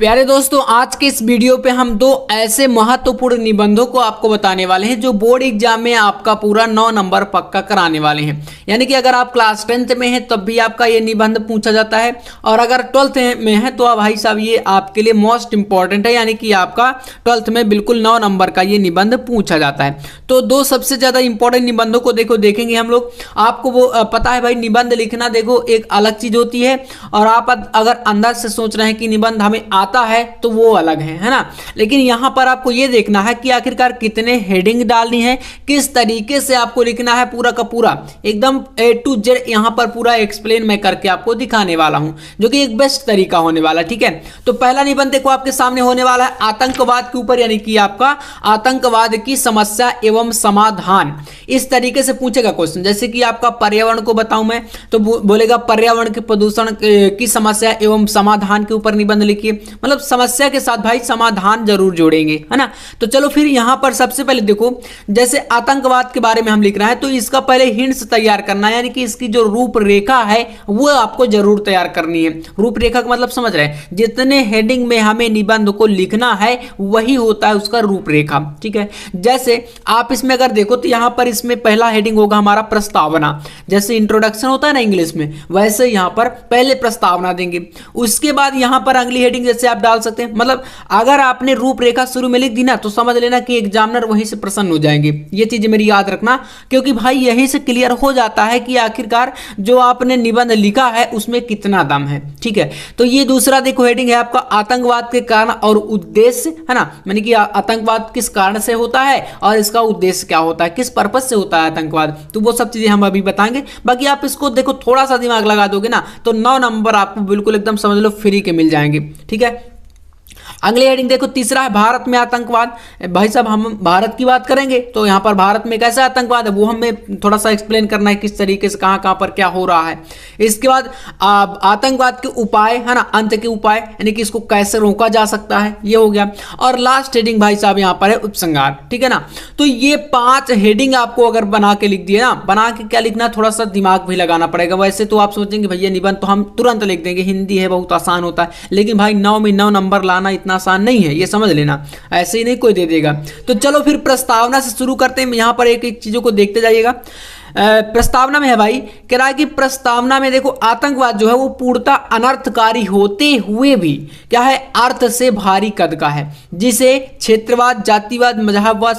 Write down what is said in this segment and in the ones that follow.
प्यारे दोस्तों, आज के इस वीडियो पे हम दो ऐसे महत्वपूर्ण निबंधों को आपको बताने वाले हैं जो बोर्ड एग्जाम में आपका पूरा 9 नंबर पक्का कराने वाले हैं। यानी कि अगर आप क्लास 10th में हैं तब भी आपका ये निबंध पूछा जाता है, और अगर 12th में है तो भाई साहब ये आपके लिए मोस्ट इंपॉर्टेंट है। यानी कि आपका 12th में बिल्कुल 9 नंबर का ये निबंध पूछा जाता है। तो दो सबसे ज्यादा इंपॉर्टेंट निबंधों को देखेंगे हम लोग। आपको वो पता है भाई, निबंध लिखना देखो एक अलग चीज होती है, और आप अगर अंदर से सोच रहे हैं कि निबंध हमें आता है तो वो अलग है ना। लेकिन यहां पर आपको ये देखना है कि आखिरकार कितने हेडिंग डालनी है, किस तरीके से आपको लिखना है, पूरा का पूरा एकदम A to Z यहां पर पूरा एक्सप्लेन मैं करके आपको दिखाने वाला हूं, जो कि एक बेस्ट तरीका होने वाला है। ठीक है, तो पहला निबंध देखो आपके सामने होने वाला है आतंकवाद के ऊपर, यानी कि आपका आतंकवाद की समस्या एवं समाधान। इस तरीके से पूछेगा क्वेश्चन। जैसे कि आपका पर्यावरण को बताऊं मैं तो बोलेगा पर्यावरण के प्रदूषण की समस्या एवं समाधान के ऊपर निबंध लिखिए। मतलब समस्या के साथ भाई समाधान जरूर जोड़ेंगे, है ना। तो चलो फिर यहां पर सबसे पहले देखो, जैसे आतंकवाद के बारे में हम लिख रहे हैं तो इसका पहले हिंट्स तैयार करना है, यानी कि इसकी जो रूपरेखा है वो आपको जरूर तैयार करनी है। रूपरेखा का मतलब समझ रहे हैं, जितने हेडिंग में हमें निबंध को लिखना है वही होता है उसका रूपरेखा। ठीक है, जैसे आप इसमें अगर देखो तो यहां पर इसमें पहला हेडिंग होगा हमारा प्रस्तावना। जैसे इंट्रोडक्शन होता है ना इंग्लिश में, वैसे यहां पर पहले प्रस्तावना देंगे। उसके बाद यहां पर अगली हेडिंग जैसे आप डाल सकते हैं। मतलब अगर आपने रूपरेखा शुरू में लिख दी ना तो समझ लेना कि एग्जामिनर वहीं से प्रसन्न हो जाएंगे। ये चीज मेरी याद रखना, क्योंकि भाई यहीं से क्लियर हो जाता है कि आखिरकार जो आपने निबंध लिखा है उसमें कितना दम है। ठीक है, तो ये दूसरा देखो हेडिंग है आपका आतंकवाद के कारण और उद्देश्य, है ना। यानी कि आतंकवाद किस कारण से होता है और इसका उद्देश्य क्या होता है, किस पर्पज से होता है आतंकवाद, तो वो सब चीजें हम अभी बताएंगे। बाकी आप इसको देखो थोड़ा सा दिमाग लगा दोगे ना तो 9 नंबर आपको बिल्कुल एकदम समझ लो फ्री के मिल जाएंगे। ठीक है, अगली हेडिंग देखो तीसरा है भारत में आतंकवाद। भाई साहब हम भारत की बात करेंगे तो यहाँ पर भारत में कैसा आतंकवाद है वो हमें थोड़ा सा एक्सप्लेन करना है, किस तरीके से कहाँ कहाँ पर क्या हो रहा है। इसके बाद आतंकवाद के उपाय, है ना, अंत के उपाय, यानी कि इसको कैसे रोका जा सकता है, ये हो गया। और लास्ट हेडिंग भाई साहब यहाँ पर है उपसंहार। ठीक है ना, तो ये 5 हेडिंग आपको अगर बना के लिख दिए ना, बना के क्या लिखना, थोड़ा सा दिमाग भी लगाना पड़ेगा। वैसे तो आप सोचेंगे भैया निबंध तो हम तुरंत लिख देंगे, हिंदी है बहुत आसान होता है, लेकिन भाई 9 में 9 नंबर लाना इतना आसान नहीं है, ये समझ लेना। ऐसे ही नहीं कोई दे देगा। तो चलो फिर प्रस्तावना से शुरू करते हैं। यहां पर एक एक चीजों को देखते जाइएगा। प्रस्तावना में है भाई, कह रहा है कि प्रस्तावना में देखो आतंकवाद जो है वो पूर्णतः अनर्थकारी होते हुए भी क्या है, अर्थ से भारी कद का है, जिसे क्षेत्रवाद, जातिवाद, मजहबवाद,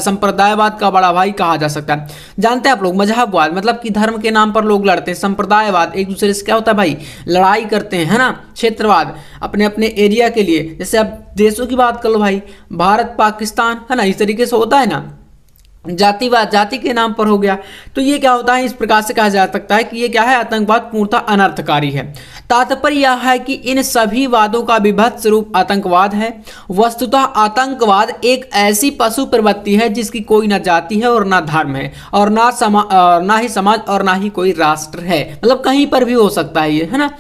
संप्रदायवाद का बड़ा भाई कहा जा सकता है। जानते हैं आप लोग, मजहबवाद मतलब कि धर्म के नाम पर लोग लड़ते हैं, संप्रदायवाद एक दूसरे से क्या होता है भाई, लड़ाई करते हैं, है ना। क्षेत्रवाद अपने अपने एरिया के लिए, जैसे आप देशों की बात कर लो भाई, भारत पाकिस्तान, है ना, इस तरीके से होता है ना। जातिवाद जाति के नाम पर हो गया। तो ये क्या होता है, इस प्रकार से कहा जा सकता है कि ये क्या है, आतंकवाद पूर्णतः अनर्थकारी है। तात्पर्य यह है कि इन सभी वादों का विभत्स रूप आतंकवाद है। वस्तुतः आतंकवाद एक ऐसी पशु प्रवृत्ति है जिसकी कोई ना जाति है और ना धर्म है और ना ही समाज और ना ही कोई राष्ट्र है। मतलब कहीं पर भी हो सकता है ये, है ना,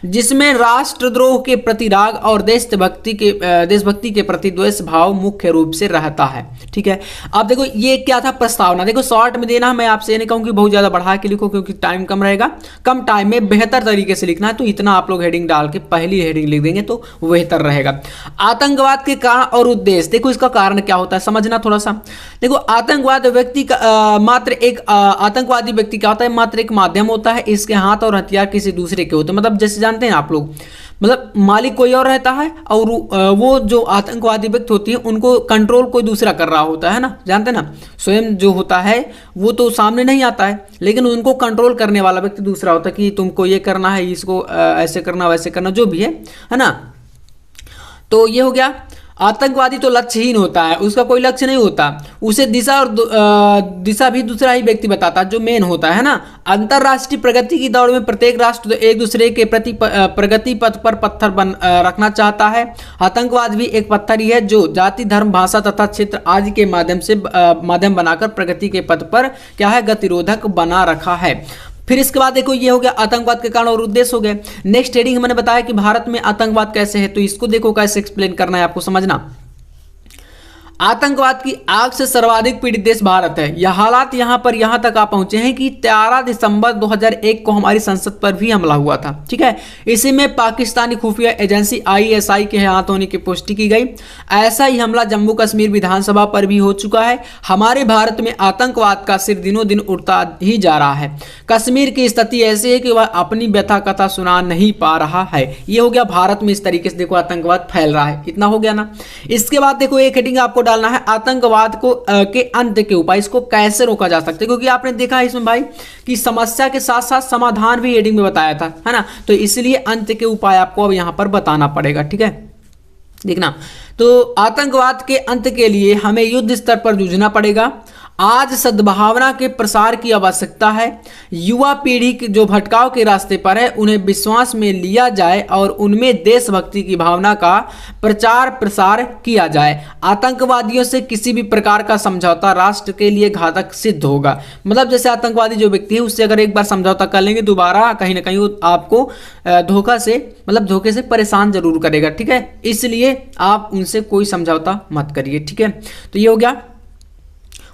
जिसमें राष्ट्रद्रोह के प्रति राग और देशभक्ति के प्रति द्वेष भाव मुख्य रूप से रहता है। ठीक है, अब देखो ये क्या था, प्रस्तावना देखो शॉर्ट में देना। मैं आपसे ये नहीं कहूंगी बहुत ज्यादा बढ़ा के लिखो, क्योंकि टाइम कम रहेगा। कम टाइम में बेहतर तरीके से लिखना है, तो इतना आप लोग हेडिंग डाल के पहली हेडिंग लिख देंगे तो बेहतर रहेगा। आतंकवाद के कारण और उद्देश्य, देखो इसका कारण क्या होता है समझना थोड़ा सा। देखो आतंकवाद व्यक्ति का मात्र एक आतंकवादी व्यक्ति क्या होता है, मात्र एक माध्यम होता है। इसके हाथ और हथियार किसी दूसरे के होते हैं। मतलब जैसे जानते हैं आप लोग, मतलब मालिक कोई और रहता है और वो जो आतंकवादी व्यक्ति होती है उनको कंट्रोल कोई दूसरा कर रहा होता है ना, जानते हैं ना। स्वयं जो होता है वो तो सामने नहीं आता है, लेकिन उनको कंट्रोल करने वाला व्यक्ति दूसरा होता है कि तुमको ये करना है, इसको ऐसे करना वैसे करना, जो भी है ना। तो ये हो गया। आतंकवादी तो लक्ष्यहीन होता है, उसका कोई लक्ष्य नहीं होता, उसे दिशा और दिशा भी दूसरा ही व्यक्ति बताता है जो मेन होता है ना। अंतरराष्ट्रीय प्रगति की दौड़ में प्रत्येक राष्ट्र एक दूसरे के प्रति प्रगति पथ पर पत्थर रखना चाहता है। आतंकवाद भी एक पत्थर ही है जो जाति, धर्म, भाषा तथा क्षेत्र आदि के माध्यम बनाकर प्रगति के पथ पर क्या है, गतिरोधक बना रखा है। फिर इसके बाद देखो ये हो गया आतंकवाद के कारण और उद्देश्य हो गए। नेक्स्ट हेडिंग मैंने बताया कि भारत में आतंकवाद कैसे है, तो इसको देखो कैसे एक्सप्लेन करना है आपको समझना। आतंकवाद की आग से सर्वाधिक पीड़ित देश भारत है। यह हालात यहाँ तक आ पहुंचे हैं कि 13 दिसंबर 2001 को हमारी संसद पर भी हमला हुआ था। ठीक है, इसी में पाकिस्तानी खुफिया एजेंसी ISI के हाथ होने की पुष्टि की गई। ऐसा ही हमला जम्मू कश्मीर विधानसभा पर भी हो चुका है। हमारे भारत में आतंकवाद का सिर दिनों दिन उठता ही जा रहा है। कश्मीर की स्थिति ऐसी है कि वह अपनी व्यथा कथा सुना नहीं पा रहा है। ये हो गया भारत में इस तरीके से देखो आतंकवाद फैल रहा है, इतना हो गया ना। इसके बाद देखो एक हेडिंग आपको डालना है, आतंकवाद को के अंत के उपाय, इसको कैसे रोका जा सकता है, क्योंकि आपने देखा है इसमें भाई कि समस्या के साथ साथ समाधान भी हेडिंग में बताया था, है ना। तो इसलिए अंत के उपाय आपको अब यहां पर बताना पड़ेगा। ठीक है, देखना। तो आतंकवाद के अंत के लिए हमें युद्ध स्तर पर जूझना पड़ेगा। आज सद्भावना के प्रसार की आवश्यकता है। युवा पीढ़ी की जो भटकाव के रास्ते पर है उन्हें विश्वास में लिया जाए और उनमें देशभक्ति की भावना का प्रचार प्रसार किया जाए। आतंकवादियों से किसी भी प्रकार का समझौता राष्ट्र के लिए घातक सिद्ध होगा। मतलब जैसे आतंकवादी जो व्यक्ति है उससे अगर एक बार समझौता कर लेंगे, दोबारा कहीं ना कहीं वो आपको धोखे से परेशान जरूर करेगा। ठीक है, इसलिए आप उनसे कोई समझौता मत करिए। ठीक है, तो ये हो गया।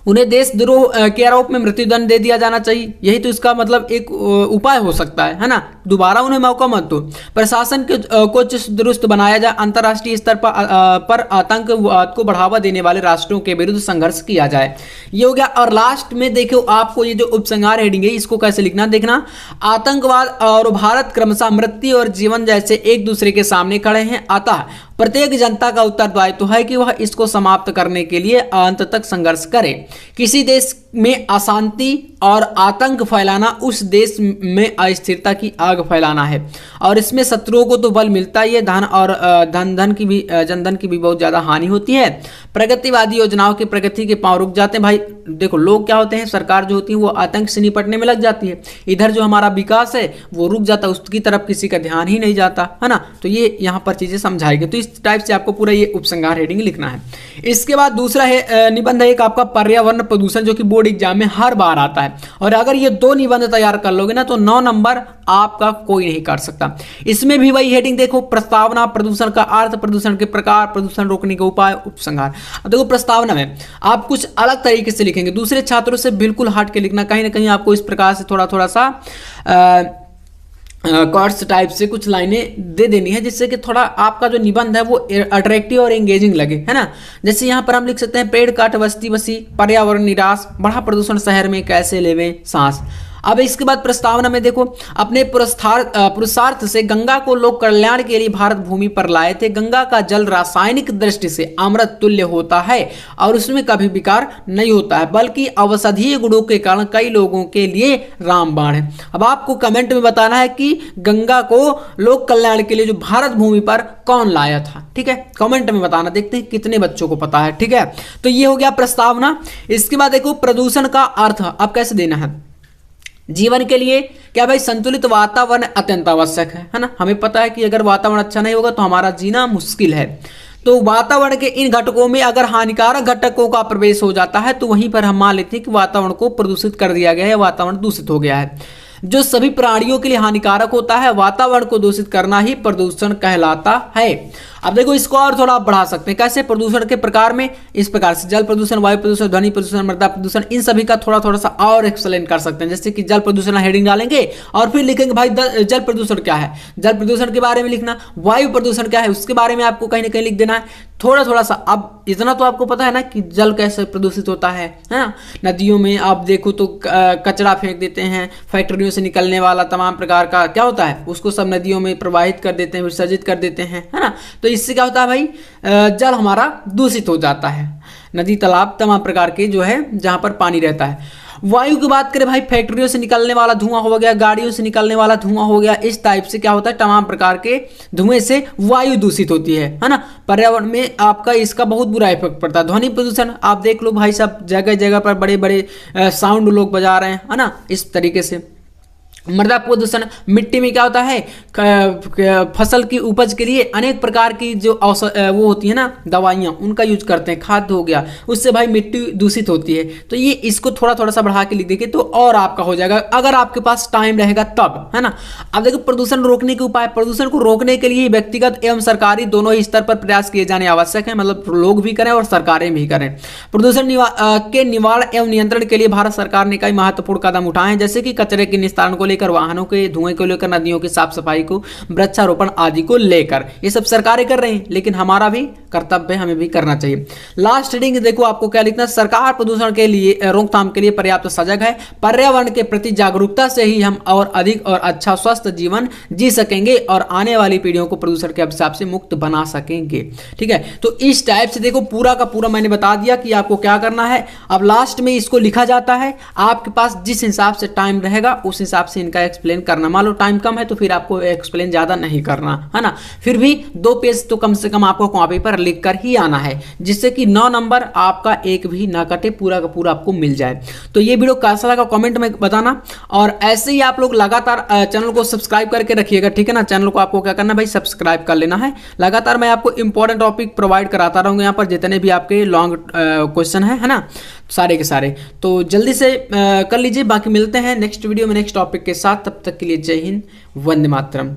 उन्हें देशद्रोह के आरोप में मृत्युदंड दे दिया जाना चाहिए। यही तो इसका मतलब एक उपाय हो सकता है ना। दोबारा उन्हें मौका मत दो। प्रशासन को चुस्त दुरुस्त बनाया जाए। अंतर्राष्ट्रीय स्तर पर आतंकवाद को बढ़ावा देने वाले राष्ट्रों के विरुद्ध संघर्ष किया जाए। ये हो गया। और लास्ट में देखो आपको ये जो उपसंहार हेडिंग है इसको कैसे लिखना, देखना। आतंकवाद और भारत क्रमशः मृत्यु और जीवन जैसे एक दूसरे के सामने खड़े हैं। अतः प्रत्येक जनता का उत्तरदायित्व है कि वह इसको समाप्त करने के लिए अंत तक संघर्ष करे। किसी देश में अशांति और आतंक फैलाना उस देश में अस्थिरता की आग फैलाना है और इसमें शत्रुओं को तो बल मिलता ही है, जनधन की भी बहुत ज्यादा हानि होती है। प्रगतिवादी योजनाओं की प्रगति के पांव रुक जाते हैं। भाई देखो लोग क्या होते हैं, सरकार जो होती है वो आतंक से निपटने में लग जाती है, इधर जो हमारा विकास है वो रुक जाता है, उसकी तरफ किसी का ध्यान ही नहीं जाता, है ना। तो ये यहाँ पर चीजें समझाएगी। तो इस टाइप से आपको पूरा ये उपसंहार हेडिंग लिखना है। इसके बाद दूसरा है निबंध है एक आपका पर्यावरण प्रदूषण, जो कि बोर्ड एग्जाम में हर बार आता है। और अगर ये 2 निबंध तैयार कर लोगे ना तो 9 नंबर आपका कोई नहीं काट सकता। इसमें भी वही हेडिंग देखो, प्रस्तावना, प्रदूषण का अर्थ, प्रदूषण के प्रकार, प्रदूषण रोकने के उपाय, उपसंहार। अब देखो प्रस्तावना में आप कुछ अलग तरीके से लिखेंगे, दूसरे छात्रों से बिल्कुल हट के लिखना। कहीं ना कहीं आपको इस प्रकार से थोड़ा सा कॉर्ड्स टाइप से कुछ लाइनें दे देनी है, जिससे कि थोड़ा आपका जो निबंध है वो अट्रैक्टिव और एंगेजिंग लगे, है ना। जैसे यहाँ पर हम लिख सकते हैं, पेड़ काट बस्ती बसी, पर्यावरण निराश, बढ़ा प्रदूषण शहर में कैसे लेवें सांस। अब इसके बाद प्रस्तावना में देखो, अपने पुरुषार्थ से गंगा को लोक कल्याण के लिए भारत भूमि पर लाए थे। गंगा का जल रासायनिक दृष्टि से अमृत तुल्य होता है और उसमें कभी विकार नहीं होता है, बल्कि औषधीय गुणों के कारण कई लोगों के लिए रामबाण है। अब आपको कमेंट में बताना है कि गंगा को लोक कल्याण के लिए जो भारत भूमि पर कौन लाया था। ठीक है, कमेंट में बताना, देखते हैं कितने बच्चों को पता है। ठीक है, तो ये हो गया प्रस्तावना। इसके बाद देखो प्रदूषण का अर्थ अब कैसे देना है। जीवन के लिए क्या भाई संतुलित वातावरण अत्यंत आवश्यक है ना। हमें पता है कि अगर वातावरण अच्छा नहीं होगा तो हमारा जीना मुश्किल है। तो वातावरण के इन घटकों में अगर हानिकारक घटकों का प्रवेश हो जाता है तो वहीं पर हम मान लेते हैं कि वातावरण को प्रदूषित कर दिया गया है, वातावरण दूषित हो गया है। जो सभी प्राणियों के लिए हानिकारक होता है, वातावरण को दूषित करना ही प्रदूषण कहलाता है। अब देखो इसको और थोड़ा बढ़ा सकते हैं, कैसे। प्रदूषण के प्रकार में इस प्रकार से जल प्रदूषण, वायु प्रदूषण, ध्वनि प्रदूषण, मृदा प्रदूषण, इन सभी का थोड़ा सा और एक्सप्लेन कर सकते हैं। जैसे कि जल प्रदूषण हेडिंग डालेंगे और फिर लिखेंगे भाई जल प्रदूषण क्या है, जल प्रदूषण के बारे में लिखना। वायु प्रदूषण क्या है उसके बारे में आपको कहीं ना कहीं लिख देना है थोड़ा सा। अब इतना तो आपको पता है ना कि जल कैसे प्रदूषित होता है ना। नदियों में आप देखो तो कचरा फेंक देते हैं, फैक्ट्रियों से निकलने वाला तमाम प्रकार का क्या होता है उसको सब नदियों में प्रवाहित कर देते हैं, विसर्जित कर देते हैं, है ना। तो इससे क्या होता है भाई, जल हमारा दूषित हो जाता है। नदी तालाब तमाम प्रकार के जो है जहां पर पानी रहता है। वायु की बात करें भाई, फैक्ट्रियों से निकलने वाला धुआं हो गया, गाड़ियों से निकलने वाला धुआं हो गया, इस टाइप से क्या होता है तमाम प्रकार के धुएं से वायु दूषित होती है ना। पर्यावरण में आपका इसका बहुत बुरा इफेक्ट पड़ता है। ध्वनि प्रदूषण आप देख लो भाई साहब, जगह जगह पर बड़े बड़े साउंड लोग बजा रहे हैं, है ना, इस तरीके से। मृदा प्रदूषण, मिट्टी में क्या होता है, फसल की उपज के लिए अनेक प्रकार की जो वो होती है ना दवाइयाँ, उनका यूज करते हैं, खाद हो गया, उससे भाई मिट्टी दूषित होती है। तो ये इसको थोड़ा थोड़ा सा बढ़ा के लिख देंगे तो और आपका हो जाएगा, अगर आपके पास टाइम रहेगा तब, है ना। अब देखो प्रदूषण रोकने के उपाय, प्रदूषण को रोकने के लिए व्यक्तिगत एवं सरकारी दोनों ही स्तर पर प्रयास किए जाने आवश्यक है, मतलब लोग भी करें और सरकारें भी करें। प्रदूषण के निवारण एवं नियंत्रण के लिए भारत सरकार ने कई महत्वपूर्ण कदम उठाए हैं, जैसे कि कचरे के निस्तारण को लेकर, वाहनों के धुएं को लेकर, नदियों की साफ सफाई को, वृक्षारोपण आदि को लेकर। ये सब सरकारें कर रही हैं, लेकिन हमारा भी कर्तव्य है, हमें भी करना चाहिए। लास्ट हेडिंग देखो आपको क्या लिखना है, सरकार प्रदूषण के लिए रोकथाम के लिए पर्याप्त सजग है, पर्यावरण के प्रति जागरूकता से ही हम और अधिक और अच्छा स्वस्थ जीवन जी सकेंगे और आने वाली पीढ़ियों को प्रदूषण के अभिशाप से मुक्त बना सकेंगे। ठीक है, तो इस टाइप से देखो पूरा का पूरा मैंने बता दिया कि आपको क्या करना है। अब लास्ट में इसको लिखा जाता है, आपके पास जिस हिसाब से टाइम रहेगा उस हिसाब से इनका एक्सप्लेन करना। मान लो टाइम कम है तो फिर आपको एक्सप्लेन ज्यादा नहीं करना, है ना। फिर भी 2 पेज तो कम से कम आपको कॉपी पर लिख कर ही आना है, जिससे कि 9 नंबर आपका एक भी ना कटे, पूरा का पूरा आपको मिल जाए। तो ये वीडियो कैसा लगा कमेंट में बताना, और ऐसे ही आप लोग लगातार चैनल को सब्सक्राइब करके रखिएगा, ठीक है ना। चैनल को आपको क्या करना है भाई, सब्सक्राइब कर लेना है। लगातार मैं आपको इंपॉर्टेंट टॉपिक प्रोवाइड कराता रहूंगा यहाँ पर, जितने भी आपके लॉन्ग क्वेश्चन है ना, सारे के सारे। तो जल्दी से कर लीजिए, बाकी मिलते हैं नेक्स्ट वीडियो में नेक्स्ट टॉपिक के साथ। तब तक के लिए जय हिंद, वंदे मातरम।